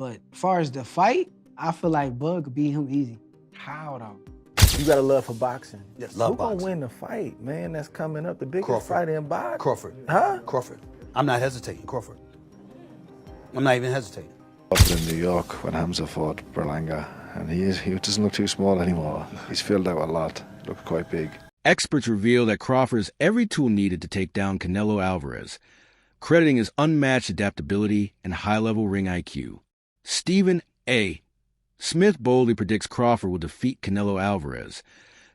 But as far as the fight, I feel like Bud could beat him easy. How though? You got a love for boxing. Yes, love Who boxing. gonna win the fight, man? That's coming up, the biggest Crawford. fight in boxing. Crawford. Huh? Crawford. I'm not hesitating, Crawford. I'm not even hesitating. Up in New York when Hamza fought Berlanga, and he doesn't look too small anymore. He's filled out a lot. He looks quite big. Experts reveal that Crawford has every tool needed to take down Canelo Alvarez, crediting his unmatched adaptability and high-level ring IQ. Stephen A. Smith boldly predicts Crawford will defeat Canelo Alvarez,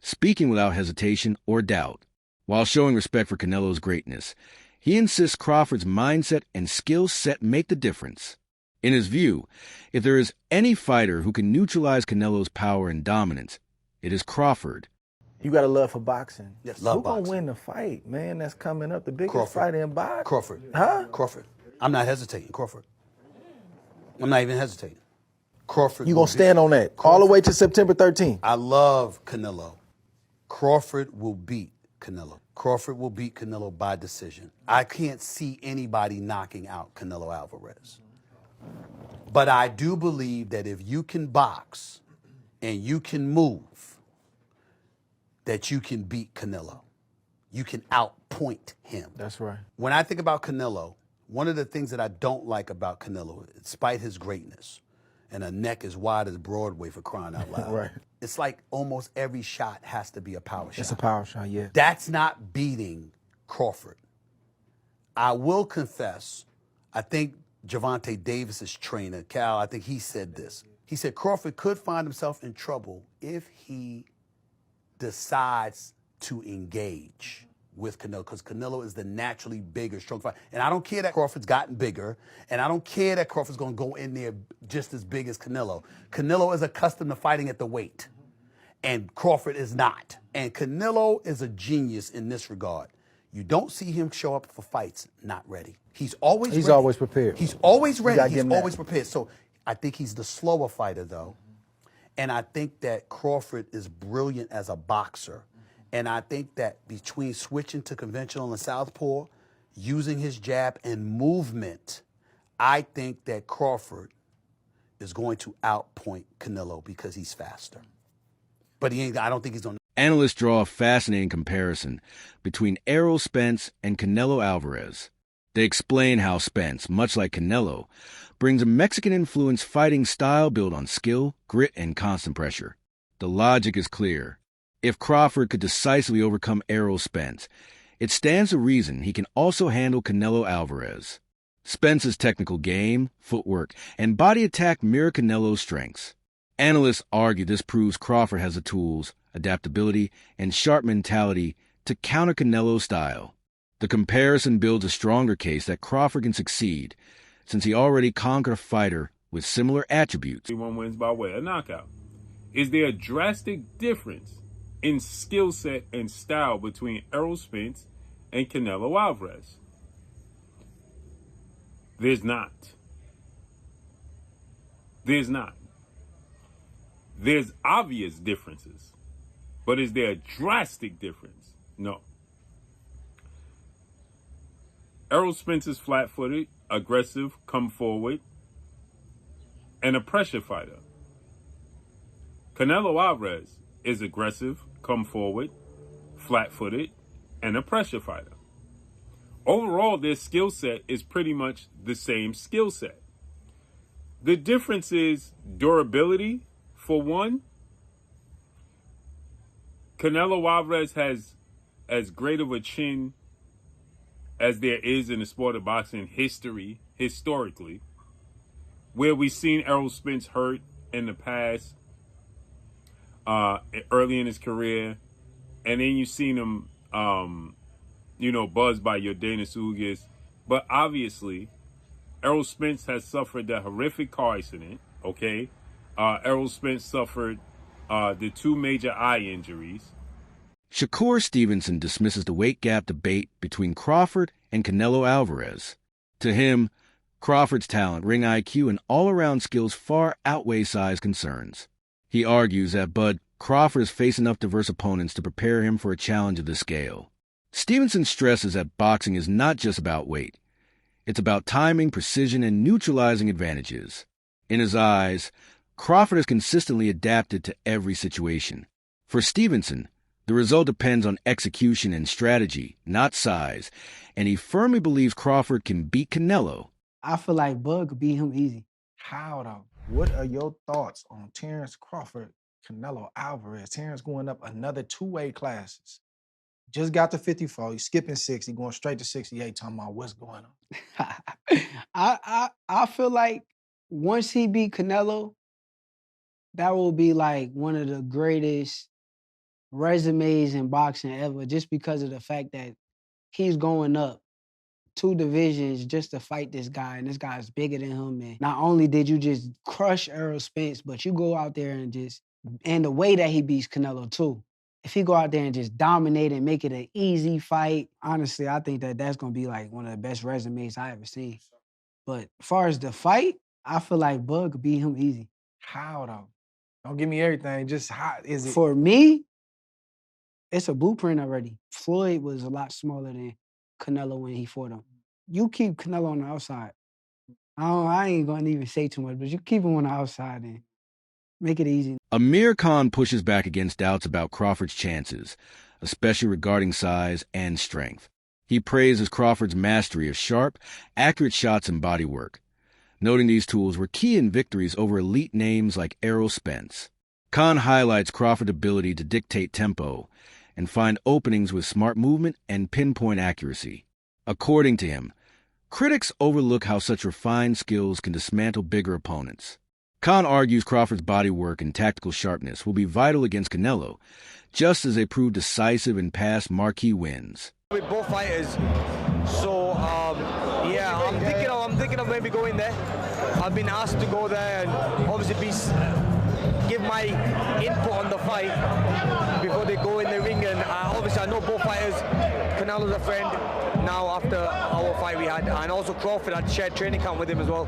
speaking without hesitation or doubt. While showing respect for Canelo's greatness, he insists Crawford's mindset and skill set make the difference. In his view, if there is any fighter who can neutralize Canelo's power and dominance, it is Crawford. You got a love for boxing. Yes, love Who boxing. gonna win the fight, man? That's coming up, the biggest Crawford. fight in boxing. Crawford. Huh? Crawford. I'm not hesitating, Crawford. I'm not even hesitating. Crawford. You will gonna stand on that all the way to September 13th? I love Canelo. Crawford will beat Canelo. Crawford will beat Canelo by decision. I can't see anybody knocking out Canelo Alvarez. But I do believe that if you can box and you can move, that you can beat Canelo. You can outpoint him. That's right. When I think about Canelo, one of the things that I don't like about Canelo, despite his greatness, and a neck as wide as Broadway for crying out loud, Right. it's like almost every shot has to be a power shot. It's a power shot, yeah. That's not beating Crawford. I will confess, I think Gervonta Davis's trainer, Cal, I think he said this. He said Crawford could find himself in trouble if he decides to engage with Canelo, because Canelo is the naturally bigger, strong fighter. And I don't care that Crawford's gotten bigger, and I don't care that Crawford's going to go in there just as big as Canelo. Canelo is accustomed to fighting at the weight, and Crawford is not. And Canelo is a genius in this regard. You don't see him show up for fights not ready. He's always ready. always prepared. He's always gotta ready. give He's him that. always prepared. So I think he's the slower fighter, though. And I think that Crawford is brilliant as a boxer. And I think that between switching to conventional and southpaw, using his jab and movement, I think that Crawford is going to outpoint Canelo because he's faster. But I don't think he's going to. Analysts draw a fascinating comparison between Errol Spence and Canelo Alvarez. They explain how Spence, much like Canelo, brings a Mexican-influenced fighting style built on skill, grit, and constant pressure. The logic is clear. If Crawford could decisively overcome Errol Spence, it stands to reason he can also handle Canelo Alvarez. Spence's technical game, footwork, and body attack mirror Canelo's strengths. Analysts argue this proves Crawford has the tools, adaptability, and sharp mentality to counter Canelo's style. The comparison builds a stronger case that Crawford can succeed, since he already conquered a fighter with similar attributes. One wins by way of knockout. Is there a drastic difference in skill set and style between Errol Spence and Canelo Alvarez? There's not. There's not. There's obvious differences. But is there a drastic difference? No. Errol Spence is flat-footed, aggressive, come forward, and a pressure fighter. Canelo Alvarez is aggressive, come forward, flat-footed, and a pressure fighter. Overall, their skill set is pretty much the same skill set. The difference is durability, for one. Canelo Alvarez has as great of a chin as there is in the sport of boxing historically, where we've seen Errol Spence hurt in the past, early in his career, and then you've seen him, buzzed by Yordenis Ugas. But obviously, Errol Spence has suffered the horrific car accident, okay? Errol Spence suffered the 2 major eye injuries. Shakur Stevenson dismisses the weight gap debate between Crawford and Canelo Alvarez. To him, Crawford's talent, ring IQ, and all-around skills far outweigh size concerns. He argues that Crawford has faced enough diverse opponents to prepare him for a challenge of this scale. Stevenson stresses that boxing is not just about weight. It's about timing, precision, and neutralizing advantages. In his eyes, Crawford has consistently adapted to every situation. For Stevenson, the result depends on execution and strategy, not size, and he firmly believes Crawford can beat Canelo. I feel like Bud could beat him easy. How though? What are your thoughts on Terence Crawford, Canelo Alvarez? Terence going up another 2 weight classes. Just got to 54. He's skipping 60, going straight to 68, talking about what's going on. I feel like once he beat Canelo, that will be like one of the greatest resumes in boxing ever, just because of the fact that he's going up 2 divisions just to fight this guy, and this guy's bigger than him. And not only did you just crush Errol Spence, but you go out there and the way that he beats Canelo too. If he go out there and just dominate and make it an easy fight, honestly, I think that that's going to be like one of the best resumes I ever seen. But as far as the fight, I feel like Bud could beat him easy. How though? Don't give me everything. Just how is it? For me, it's a blueprint already. Floyd was a lot smaller than Canelo when he fought him. You keep Canelo on the outside. I ain't going to even say too much, but you keep him on the outside and make it easy. Amir Khan pushes back against doubts about Crawford's chances, especially regarding size and strength. He praises Crawford's mastery of sharp, accurate shots and body work, noting these tools were key in victories over elite names like Errol Spence. Khan highlights Crawford's ability to dictate tempo and find openings with smart movement and pinpoint accuracy. According to him, critics overlook how such refined skills can dismantle bigger opponents. Khan argues Crawford's body work and tactical sharpness will be vital against Canelo, just as they proved decisive in past marquee wins. With both fighters, so yeah, I'm thinking of maybe going there. I've been asked to go there and obviously give my input on the fight before they go in the ring. And obviously I know both fighters. Canelo's a friend now after our fight we had, and also Crawford had shared training camp with him as well.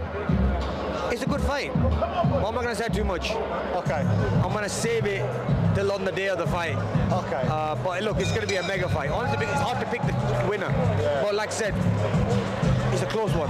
It's a good fight. But I'm not going to say too much. Okay. I'm going to save it till on the day of the fight. Okay. But look, it's going to be a mega fight. Honestly, it's hard to pick the winner. Yeah. But like I said, it's a close one.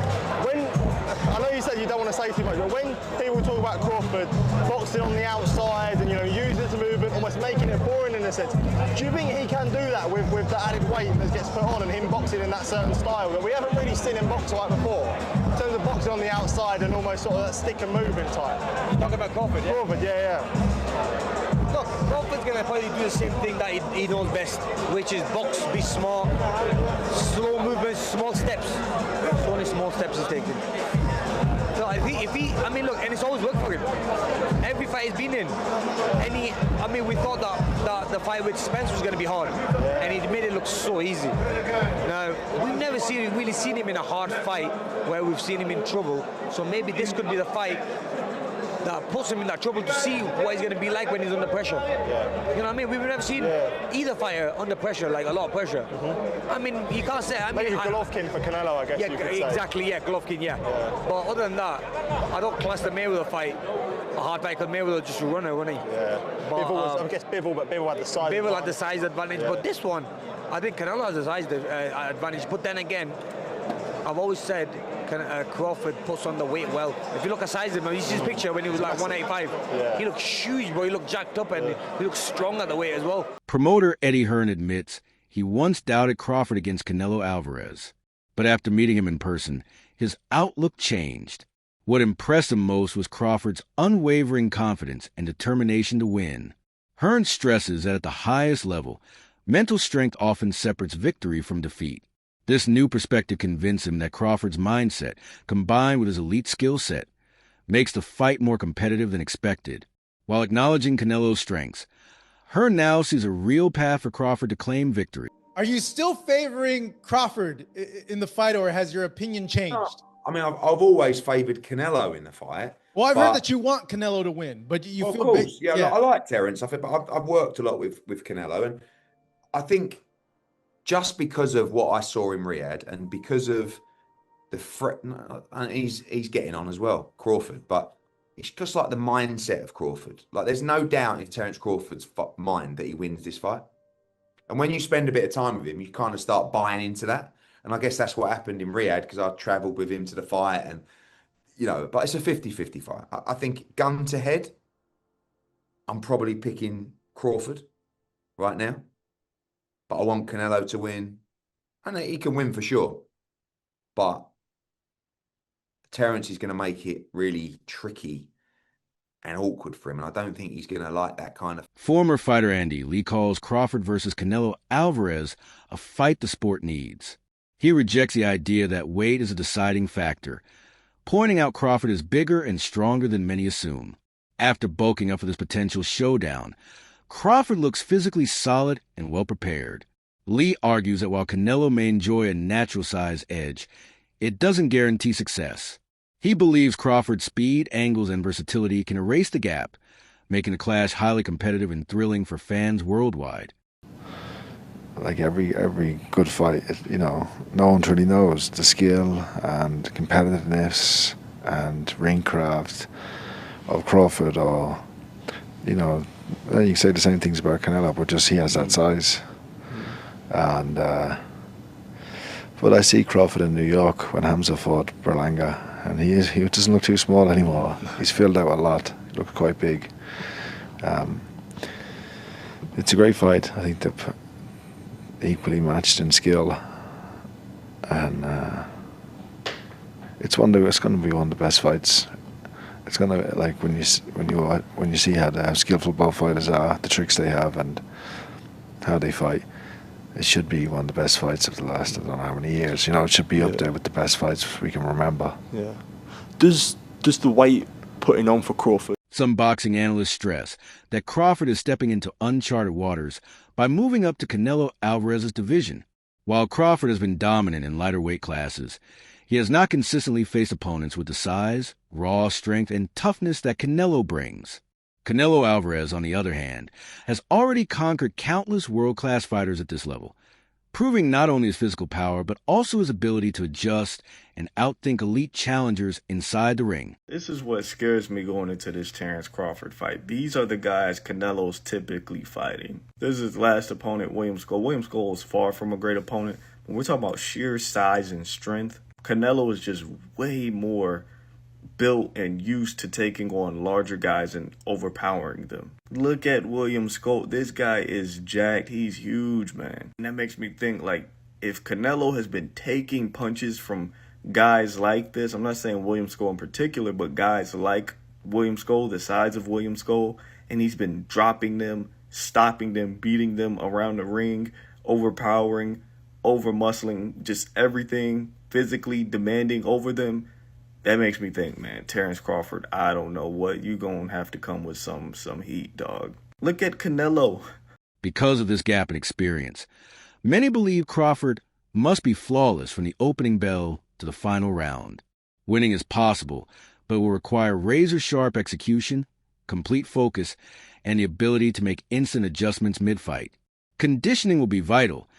I know you said you don't want to say too much, but when people talk about Crawford boxing on the outside and using it to movement, almost making it boring in a sense, do you think he can do that with the added weight that gets put on and him boxing in that certain style that we haven't really seen him box like before? In terms of boxing on the outside and almost sort of that stick and movement type. Talking about Crawford, yeah? Crawford, yeah. Look, Crawford's going to probably do the same thing that he knows best, which is box, be smart, slow movements, small steps. So only small steps he's taking. So I mean, look, and it's always worked for him. Every fight he's been in, we thought that the fight with Spence was going to be hard, and he made it look so easy. Now, we've never really seen him in a hard fight where we've seen him in trouble, so maybe this could be the fight that puts him in that trouble to see what he's going to be like when he's under pressure. Yeah. You know what I mean? We've never seen either fighter under pressure, like a lot of pressure. I mean, you can't say... Maybe Golovkin for Canelo, I guess you could say. Exactly, yeah, Golovkin, yeah. But other than that, I don't class the Mayweather fight a hard fight, because Mayweather just a runner, wasn't he? Yeah. But, I guess Bivol had the size Bivol had the size advantage, but this one, I think Canelo has the size advantage. But then again, I've always said Crawford puts on the weight well. If you look at size of him, you see his picture when he was like 185. He looked huge, but he looked jacked up, and he looked strong at the weight as well. Promoter Eddie Hearn admits he once doubted Crawford against Canelo Alvarez. But after meeting him in person, his outlook changed. What impressed him most was Crawford's unwavering confidence and determination to win. Hearn stresses that at the highest level, mental strength often separates victory from defeat. This new perspective convinced him that Crawford's mindset, combined with his elite skill set, makes the fight more competitive than expected. While acknowledging Canelo's strengths, Hearn now sees a real path for Crawford to claim victory. Are you still favoring Crawford in the fight, or has your opinion changed? I mean, I've always favoured Canelo in the fight. Well, I've heard that you want Canelo to win, but you feel... Of course, yeah. I like Terence. But I've worked a lot with Canelo, and I think... just because of what I saw in Riyadh and because of the threat, and he's getting on as well, Crawford, but it's just like the mindset of Crawford. Like, there's no doubt in Terence Crawford's mind that he wins this fight. And when you spend a bit of time with him, you kind of start buying into that. And I guess that's what happened in Riyadh, because I travelled with him to the fight, and but it's a 50-50 fight. I think gun to head, I'm probably picking Crawford right now, but I want Canelo to win, and he can win for sure. But Terence is going to make it really tricky and awkward for him, and I don't think he's going to like that kind of. Former fighter Andy Lee calls Crawford versus Canelo Alvarez a fight the sport needs. He rejects the idea that weight is a deciding factor, pointing out Crawford is bigger and stronger than many assume. After bulking up for this potential showdown, Crawford looks physically solid and well-prepared. Lee argues that while Canelo may enjoy a natural-size edge, it doesn't guarantee success. He believes Crawford's speed, angles, and versatility can erase the gap, making the clash highly competitive and thrilling for fans worldwide. Like every good fight, no one really knows the skill and competitiveness and ring craft of Crawford, or you can say the same things about Canelo, but just he has that size. And but I see Crawford in New York when Hamza fought Berlanga, and he doesn't look too small anymore. He's filled out a lot. He looks quite big. It's a great fight. I think they're equally matched in skill, and it's going to be one of the best fights. It's going to, like, when you see how skillful both fighters are, the tricks they have, and how they fight. It should be one of the best fights of the last, I don't know how many years. It should be up there with the best fights we can remember. Yeah. Does the weight putting on for Crawford? Some boxing analysts stress that Crawford is stepping into uncharted waters by moving up to Canelo Alvarez's division. While Crawford has been dominant in lighter weight classes, he has not consistently faced opponents with the size, raw strength, and toughness that Canelo brings. Canelo Alvarez, on the other hand, has already conquered countless world-class fighters at this level, proving not only his physical power, but also his ability to adjust and outthink elite challengers inside the ring. This is what scares me going into this Terence Crawford fight. These are the guys Canelo's typically fighting. This is his last opponent, William Scull. William Scull is far from a great opponent. When we're talking about sheer size and strength, Canelo is just way more built and used to taking on larger guys and overpowering them. Look at William Scull. This guy is jacked. He's huge, man. And that makes me think, like, if Canelo has been taking punches from guys like this, I'm not saying William Scull in particular, but guys like William Scull, the size of William Scull, and he's been dropping them, stopping them, beating them around the ring, overpowering, over-muscling, just everything, physically demanding over them. That makes me think, man, Terence Crawford, I don't know what, you gonna have to come with some heat, dog. Look at Canelo. Because of this gap in experience, many believe Crawford must be flawless from the opening bell to the final round. Winning is possible, but will require razor-sharp execution, complete focus, and the ability to make instant adjustments mid-fight. Conditioning will be vital,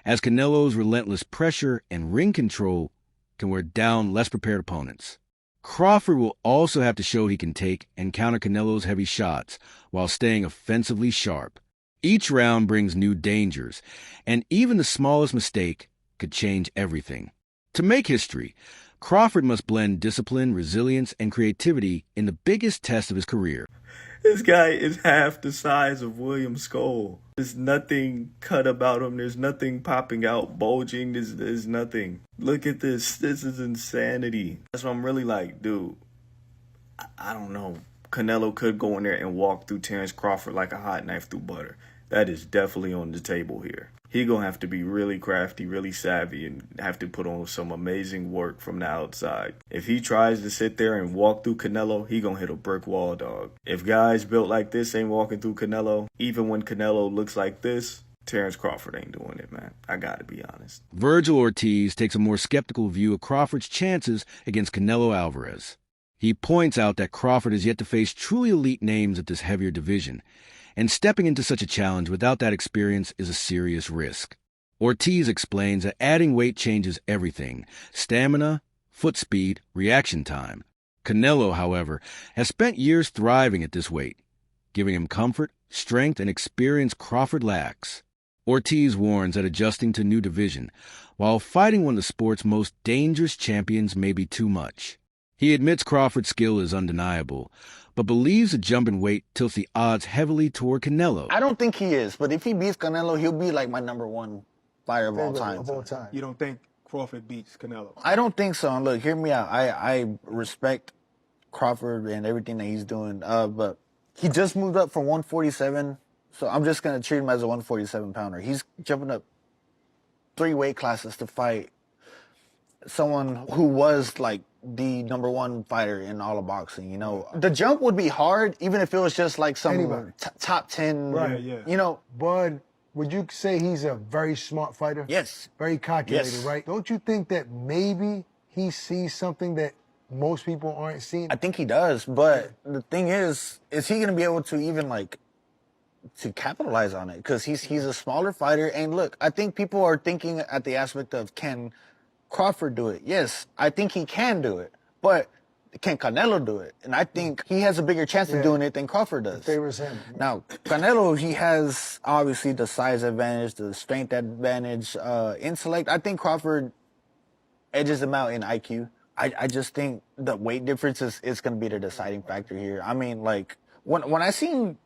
as Canelo's relentless pressure and ring control can wear down less prepared opponents. Crawford will also have to show he can take and counter Canelo's heavy shots while staying offensively sharp. Each round brings new dangers, and even the smallest mistake could change everything. To make history, Crawford must blend discipline, resilience, and creativity in the biggest test of his career. This guy is half the size of William Scull. There's nothing cut about him. There's nothing popping out, bulging. There's nothing. Look at this. This is insanity. That's what I'm really like, dude. I don't know. Canelo could go in there and walk through Terence Crawford like a hot knife through butter. That is definitely on the table here. He gonna have to be really crafty, really savvy, and have to put on some amazing work from the outside. If he tries to sit there and walk through Canelo, he gonna hit a brick wall, dog. If guys built like this ain't walking through Canelo, even when Canelo looks like this, Terence Crawford ain't doing it, man. I gotta be honest. Virgil Ortiz takes a more skeptical view of Crawford's chances against Canelo Alvarez. He points out that Crawford has yet to face truly elite names at this heavier division, and stepping into such a challenge without that experience is a serious risk. Ortiz explains that adding weight changes everything: stamina, foot speed, reaction time. Canelo, however, has spent years thriving at this weight, giving him comfort, strength, and experience Crawford lacks. Ortiz warns that adjusting to new division, while fighting one of the sport's most dangerous champions, may be too much. He admits Crawford's skill is undeniable, but believes the jump in weight tilts the odds heavily toward Canelo. I don't think he is, but if he beats Canelo, he'll be like my #1 fighter of all time. You don't think Crawford beats Canelo? I don't think so. And look, hear me out. I respect Crawford and everything that he's doing, but he just moved up from 147, so I'm just going to treat him as a 147 pounder. He's jumping up 3 weight classes to fight someone who was like the #1 fighter in all of boxing, you know. The jump would be hard, even if it was just like some top 10, you know. Bud, would you say he's a very smart fighter? Yes. Very calculated, Yes. right? Don't you think that maybe he sees something that most people aren't seeing? I think he does, but the thing is he going to be able to even like to capitalize on it? Because he's a smaller fighter, and look, I think people are thinking at the aspect of, can Crawford do it? Yes, I think he can do it, but can Canelo do it? And I think he has a bigger chance of doing it than Crawford does. It favors him. Now, Canelo, he has obviously the size advantage, the strength advantage, intellect. I think Crawford edges him out in IQ. I just think the weight difference is going to be the deciding factor here. I mean, like, when I seen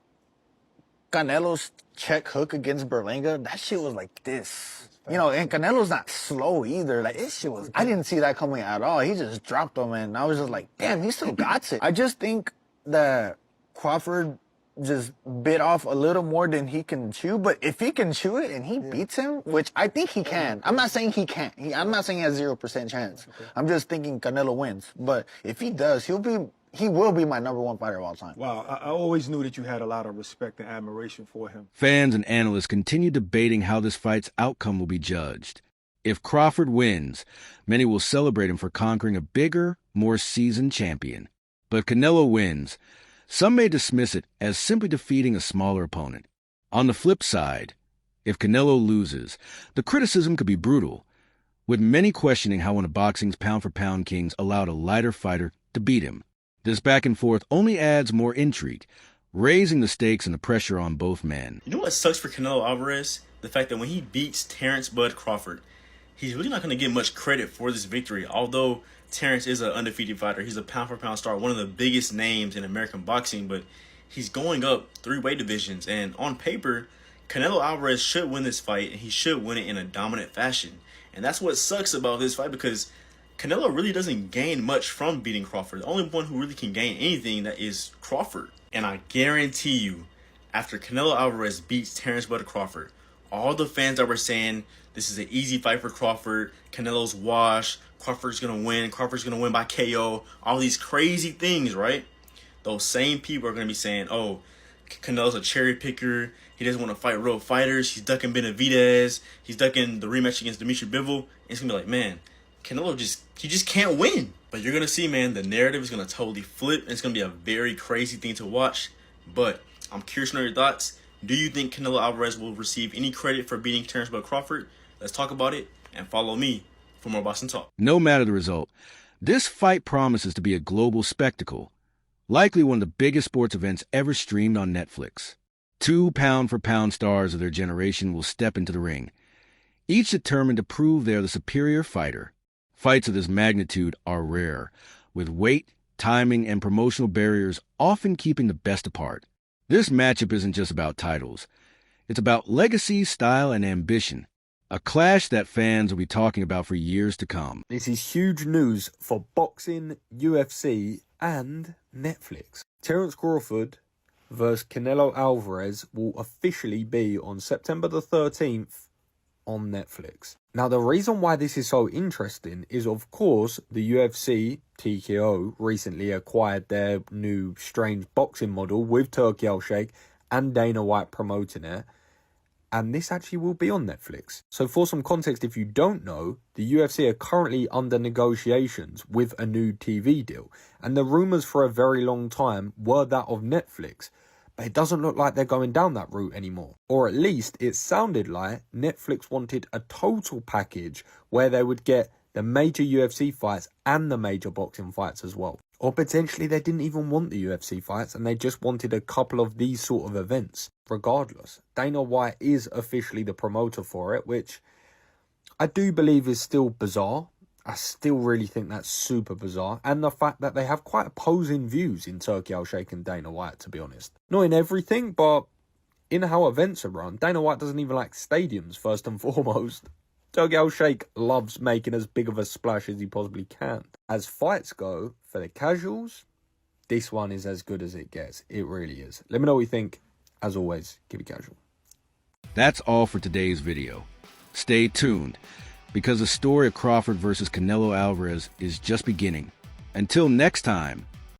Canelo's check hook against Berlanga, that shit was like this. You know, and Canelo's not slow either. Like, this shit was, I didn't see that coming at all. He just dropped him, and I was just like, damn, he still got it. I just think that Crawford just bit off a little more than he can chew, but if he can chew it and he beats him, which I think he can. I'm not saying he can't. I'm not saying he has 0% chance. I'm just thinking Canelo wins. But if he does, he will be my #1 fighter of all time. Wow, I always knew that you had a lot of respect and admiration for him. Fans and analysts continue debating how this fight's outcome will be judged. If Crawford wins, many will celebrate him for conquering a bigger, more seasoned champion. But if Canelo wins, some may dismiss it as simply defeating a smaller opponent. On the flip side, if Canelo loses, the criticism could be brutal, with many questioning how one of boxing's pound-for-pound kings allowed a lighter fighter to beat him. This back and forth only adds more intrigue, raising the stakes and the pressure on both men. You know what sucks for Canelo Alvarez? The fact that when he beats Terence Bud Crawford, he's really not going to get much credit for this victory. Although Terence is an undefeated fighter, he's a pound-for-pound star, one of the biggest names in American boxing, but he's going up 3 weight divisions. And on paper, Canelo Alvarez should win this fight, and he should win it in a dominant fashion. And that's what sucks about this fight, because Canelo really doesn't gain much from beating Crawford. The only one who really can gain anything, that is Crawford. And I guarantee you, after Canelo Alvarez beats Terence Bud Crawford, all the fans that were saying this is an easy fight for Crawford, Canelo's washed, Crawford's going to win by KO, all these crazy things, right? Those same people are going to be saying, oh, Canelo's a cherry picker, he doesn't want to fight real fighters, he's ducking Benavidez, he's ducking the rematch against Dimitri Bivol. And it's going to be like, man, Canelo he just can't win. But you're going to see, man, the narrative is going to totally flip. And it's going to be a very crazy thing to watch. But I'm curious to know your thoughts. Do you think Canelo Alvarez will receive any credit for beating Terence Bud Crawford? Let's talk about it, and follow me for more Boston Talk. No matter the result, this fight promises to be a global spectacle, likely one of the biggest sports events ever streamed on Netflix. 2 pound-for-pound stars of their generation will step into the ring, each determined to prove they're the superior fighter. Fights of this magnitude are rare, with weight, timing, and promotional barriers often keeping the best apart. This matchup isn't just about titles. It's about legacy, style, and ambition. A clash that fans will be talking about for years to come. This is huge news for boxing, UFC, and Netflix. Terence Crawford versus Canelo Alvarez will officially be on September the 13th on Netflix. Now, the reason why this is so interesting is, of course, the UFC, TKO, recently acquired their new strange boxing model with Turki Al-Sheikh and Dana White promoting it. And this actually will be on Netflix. So for some context, if you don't know, the UFC are currently under negotiations with a new TV deal. And the rumours for a very long time were that of Netflix. But it doesn't look like they're going down that route anymore. Or at least it sounded like Netflix wanted a total package where they would get the major UFC fights and the major boxing fights as well. Or potentially they didn't even want the UFC fights and they just wanted a couple of these sort of events. Regardless, Dana White is officially the promoter for it, which I do believe is still bizarre. I still really think that's super bizarre. And the fact that they have quite opposing views in Turki Al-Sheikh and Dana White, to be honest. Not in everything, but in how events are run. Dana White doesn't even like stadiums, first and foremost. Turki Al-Sheikh loves making as big of a splash as he possibly can. As fights go, for the casuals, this one is as good as it gets. It really is. Let me know what you think. As always, keep it casual. That's all for today's video. Stay tuned, because the story of Crawford versus Canelo Alvarez is just beginning. Until next time,